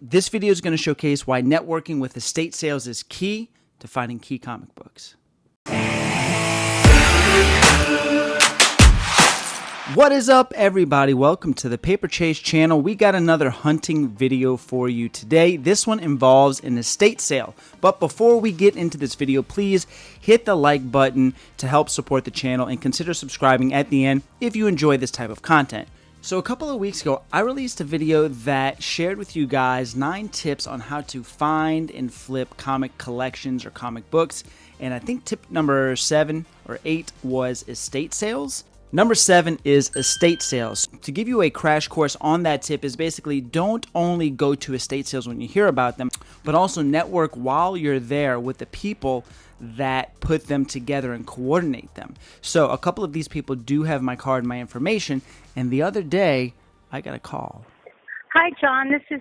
This video is going to showcase why networking with estate sales is key to finding key comic books. What is up, everybody? Welcome to the Paper Chase channel. We got another hunting video for you today. This one involves an estate sale. But before we get into this video, please hit the like button to help support the channel and consider subscribing at the end if you enjoy this type of content. So a couple of weeks ago, I released a video that shared with you guys 9 tips on how to find and flip comic collections or comic books. And I think tip number 7 or 8 was estate sales. Number 7 is estate sales. To give you a crash course on that tip is basically don't only go to estate sales when you hear about them, but also network while you're there with the people that put them together and coordinate them. So a couple of these people do have my card and my information, and the other day I got a call. Hi, John. This is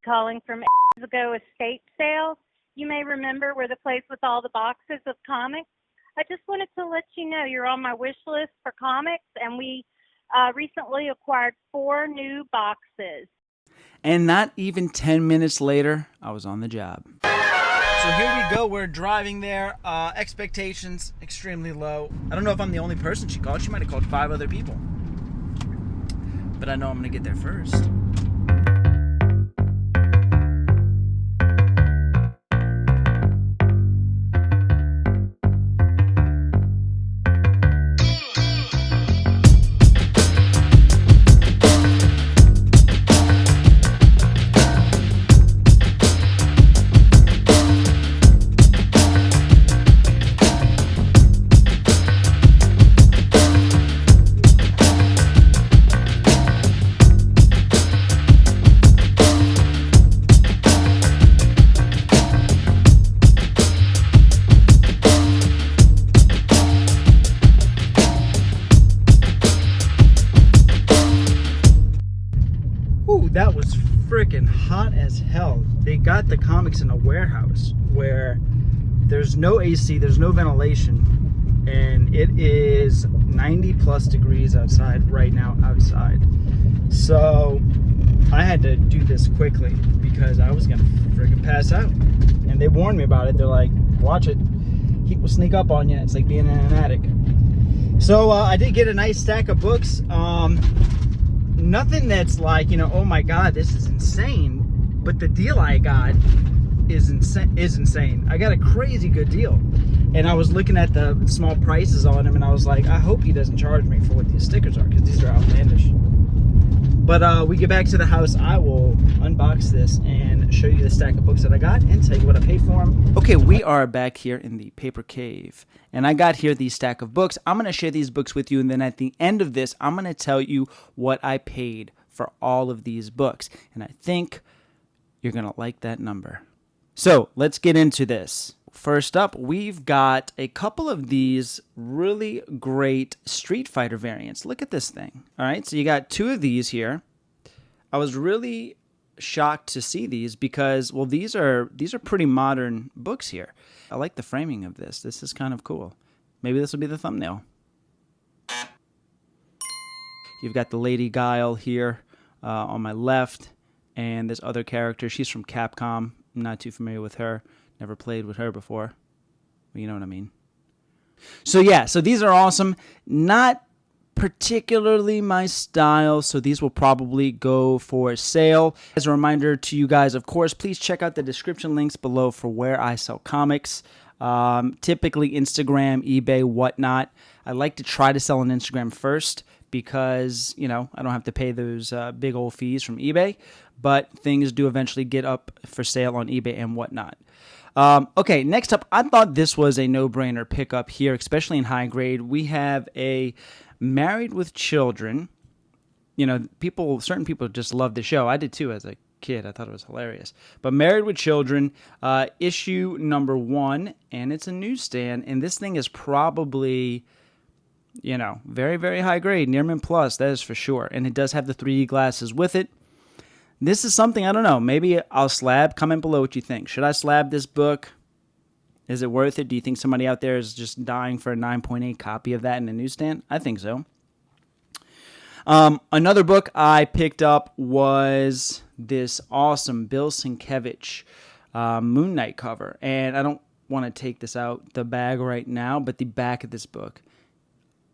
calling from Ago Estate Sale. You may remember we're the place with all the boxes of comics. I just wanted to let you know you're on my wish list for comics, and we recently acquired 4 new boxes. And not even 10 minutes later, I was on the job. So here we go. We're driving there. Expectations extremely low. I don't know if I'm the only person she called. She might have called 5 other people. But I know I'm going to get there first. That was freaking hot as hell. They got the comics in a warehouse where there's no AC, there's no ventilation, and it is 90 plus degrees outside right now outside. So I had to do this quickly because I was gonna freaking pass out. And they warned me about it. They're like, watch it, heat will sneak up on you. It's like being in an attic. So I did get a nice stack of books. Nothing that's like, oh my god, this is insane, but the deal I got is insane. I got a crazy good deal, and I was looking at the small prices on them, and I was like, I hope he doesn't charge me for what these stickers are, because these are outlandish. But we get back to the house, I will unbox this and show you the stack of books that I got and tell you what I paid for them. Okay, we are back here in the paper cave, and I got here the stack of books. I'm going to share these books with you, and then at the end of this, I'm going to tell you what I paid for all of these books. And I think you're going to like that number. So let's get into this. First up, we've got a couple of these really great Street Fighter variants. Look at this thing. All right, so you got 2 of these here. I was really shocked to see these because, well, these are pretty modern books here. I like the framing of this. This is kind of cool. Maybe this will be the thumbnail. You've got the Lady Guile here on my left, and this other character. She's from Capcom. I'm not too familiar with her. Never played with her before. But you know what I mean. So yeah, so these are awesome. Not particularly my style, so these will probably go for sale. As a reminder to you guys, of course, please check out the description links below for where I sell comics. Typically Instagram, eBay, whatnot. I like to try to sell on Instagram first because, I don't have to pay those big old fees from eBay, but things do eventually get up for sale on eBay and whatnot. Okay, next up, I thought this was a no-brainer pickup here, especially in high grade. We have a Married with Children. Certain people just love the show. I did too as a kid. I thought it was hilarious. But Married with Children, issue number 1, and it's a newsstand, and this thing is probably, very, very high grade, Nearman Plus, that is for sure. And it does have the 3D glasses with it. This is something, I don't know, maybe I'll slab. Comment below what you think. Should I slab this book? Is it worth it? Do you think somebody out there is just dying for a 9.8 copy of that in a newsstand? I think so. Another book I picked up was this awesome Bill Sienkiewicz Moon Knight cover. And I don't want to take this out the bag right now, but the back of this book,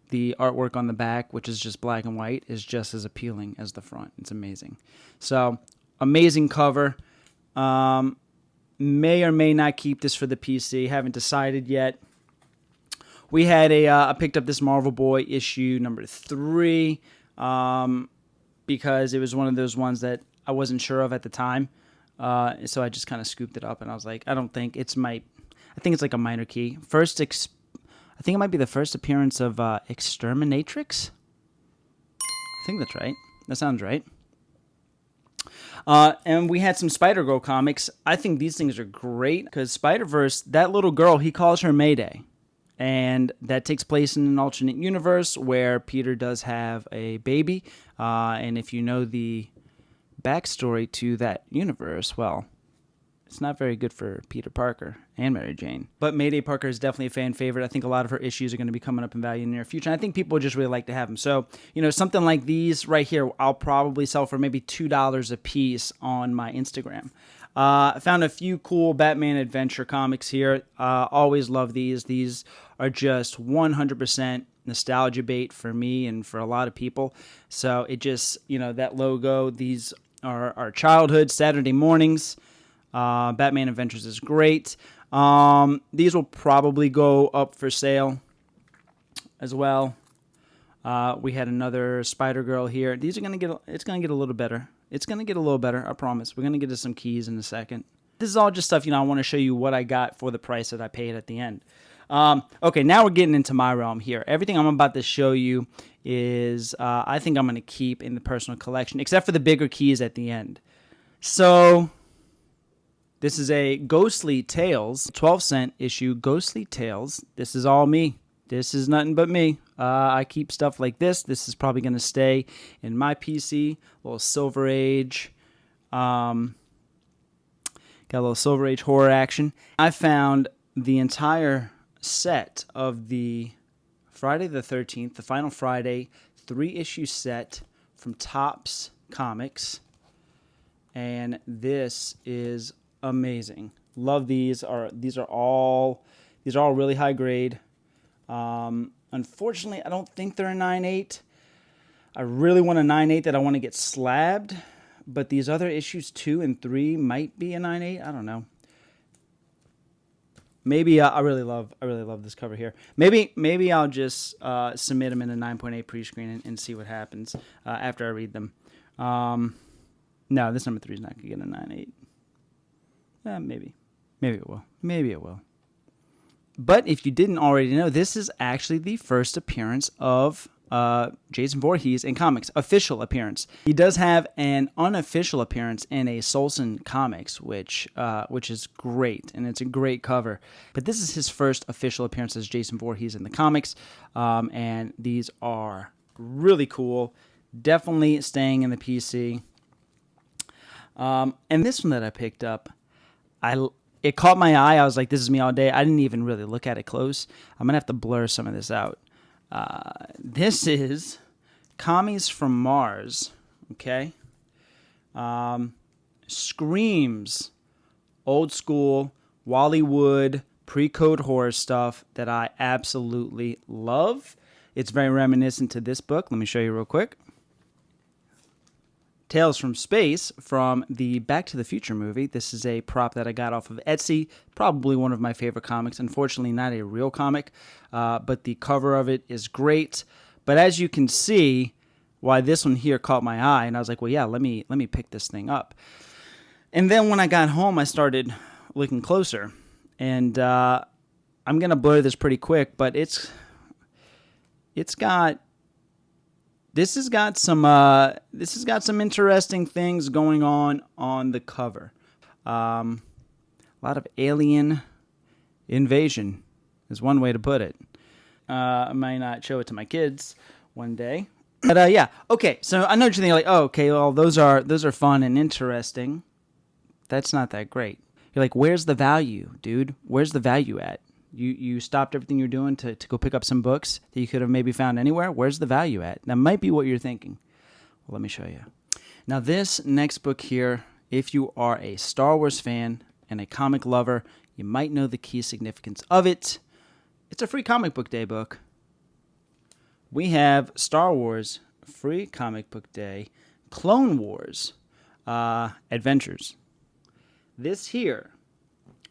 the artwork on the back, which is just black and white, is just as appealing as the front. It's amazing. So, amazing cover. May or may not keep this for the PC. Haven't decided yet. We had I picked up this Marvel Boy issue number 3 because it was one of those ones that I wasn't sure of at the time. So I just kind of scooped it up, and I was like, I think it's like a minor key. I think it might be the first appearance of Exterminatrix. I think that's right. That sounds right. And we had some Spider-Girl comics. I think these things are great because Spider-Verse, that little girl, he calls her Mayday. And that takes place in an alternate universe where Peter does have a baby. And if you know the backstory to that universe, well, it's not very good for Peter Parker and Mary Jane. But Mayday Parker is definitely a fan favorite. I think a lot of her issues are going to be coming up in value in the near future. And I think people just really like to have them. So, something like these right here, I'll probably sell for maybe $2 a piece on my Instagram. I found a few cool Batman Adventure comics here. Always love these. These are just 100% nostalgia bait for me and for a lot of people. So it just, that logo, these are our childhood Saturday mornings. Batman Adventures is great. These will probably go up for sale as well. We had another Spider-Girl here. These are it's going to get a little better. It's going to get a little better, I promise. We're going to get to some keys in a second. This is all just stuff, I want to show you what I got for the price that I paid at the end. Okay, now we're getting into my realm here. Everything I'm about to show you is, I think I'm going to keep in the personal collection, except for the bigger keys at the end. So, this is a Ghostly Tales, 12-cent issue, Ghostly Tales. This is all me. This is nothing but me. I keep stuff like this. This is probably going to stay in my PC. A little Silver Age. Got a little Silver Age horror action. I found the entire set of the Friday the 13th, the Final Friday 3-issue set from Topps Comics. And this is amazing. Love these. These are all really high grade. Unfortunately, I don't think they're a 9.8. I really want a 9.8 that I want to get slabbed, but these other issues 2 and 3 might be a 9.8. I don't know. Maybe I really love this cover here. Maybe I'll just submit them in a 9.8 pre-screen and see what happens after I read them. No, this number 3 is not gonna get a 9.8. Maybe it will. Maybe it will. But if you didn't already know, this is actually the first appearance of Jason Voorhees in comics, official appearance. He does have an unofficial appearance in a Solson Comics, which is great, and it's a great cover. But this is his first official appearance as Jason Voorhees in the comics, and these are really cool. Definitely staying in the PC. And this one that I picked up, it caught my eye. I was like, this is me all day. I didn't even really look at it close. I'm going to have to blur some of this out. This is Commies from Mars, okay? Screams old school Wally-Wood pre-code horror stuff that I absolutely love. It's very reminiscent to this book. Let me show you real quick. Tales from Space from the Back to the Future movie. This is a prop that I got off of Etsy. Probably one of my favorite comics. Unfortunately, not a real comic, but the cover of it is great. But as you can see, why this one here caught my eye, and I was like, well, yeah, let me pick this thing up. And then when I got home, I started looking closer, and I'm gonna blur this pretty quick, but This has got some interesting things going on the cover. A lot of alien invasion is one way to put it. I might not show it to my kids one day, but yeah. Okay, so I know what you're thinking, like, oh, okay, well, those are fun and interesting. That's not that great. You're like, where's the value, dude? Where's the value at? You stopped everything you're doing to go pick up some books that you could have maybe found anywhere. Where's the value at? That might be what you're thinking. Well, let me show you. Now, this next book here, if you are a Star Wars fan and a comic lover, you might know the key significance of it. It's a free comic book day book. We have Star Wars Free Comic Book Day, Clone Wars Adventures. This here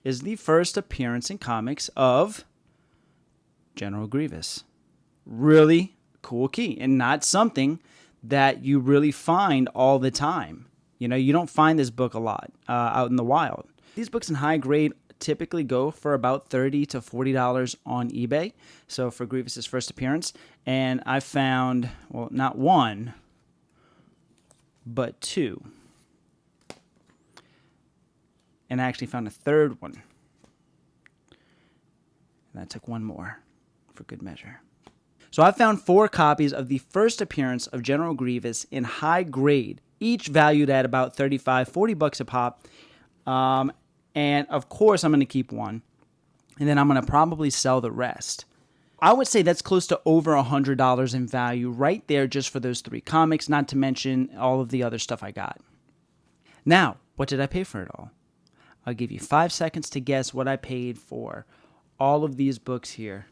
is the first appearance in comics of General Grievous. Really cool key, and not something that you really find all the time. You know, you don't find this book a lot out in the wild. These books in high grade typically go for about $30 to $40 on eBay. So for Grievous's first appearance, and I found, well, not one, but two. And I actually found a third one. And I took one more for good measure. So I found 4 copies of the first appearance of General Grievous in high grade, each valued at about $35, $40 a pop. And of course, I'm going to keep one. And then I'm going to probably sell the rest. I would say that's close to over $100 in value right there just for those 3 comics, not to mention all of the other stuff I got. Now, what did I pay for it all? I'll give you 5 seconds to guess what I paid for all of these books here.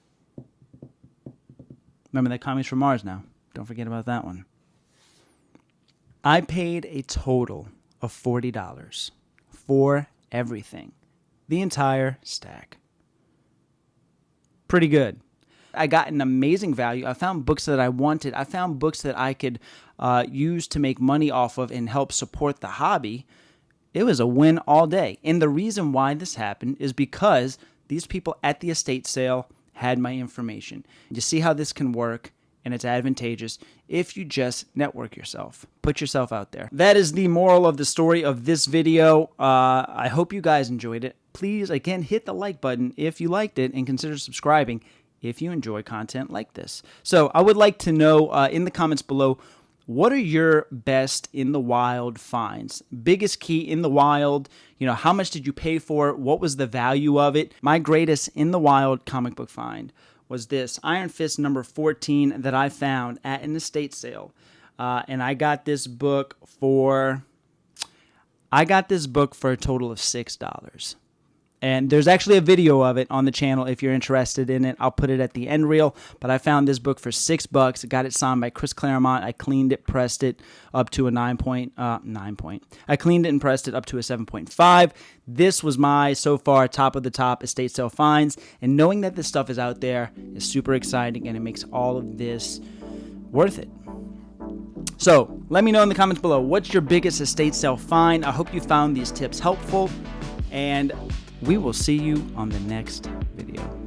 Remember that Comics from Mars now. Don't forget about that one. I paid a total of $40 for everything. The entire stack. Pretty good. I got an amazing value. I found books that I wanted. I found books that I could use to make money off of and help support the hobby. It was a win all day. And the reason why this happened is because these people at the estate sale had my information. You see how this can work, and it's advantageous if you just network yourself. Put yourself out there. That is the moral of the story of this video. I hope you guys enjoyed it. Please, again, hit the like button if you liked it, and consider subscribing if you enjoy content like this. So I would like to know in the comments below, what are your best in the wild finds? Biggest key in the wild, you know, how much did you pay for it? What was the value of it? My greatest in the wild comic book find was this Iron Fist number 14 that I found at an estate sale. And I got this book for a total of $6. And there's actually a video of it on the channel if you're interested in it. I'll put it at the end reel. But I found this book for $6. I got it signed by Chris Claremont. I cleaned it, pressed it up to a 9 point. I cleaned it and pressed it up to a 7.5. This was my, so far, top of the top estate sale finds. And knowing that this stuff is out there is super exciting, and it makes all of this worth it. So let me know in the comments below, what's your biggest estate sale find? I hope you found these tips helpful, and we will see you on the next video.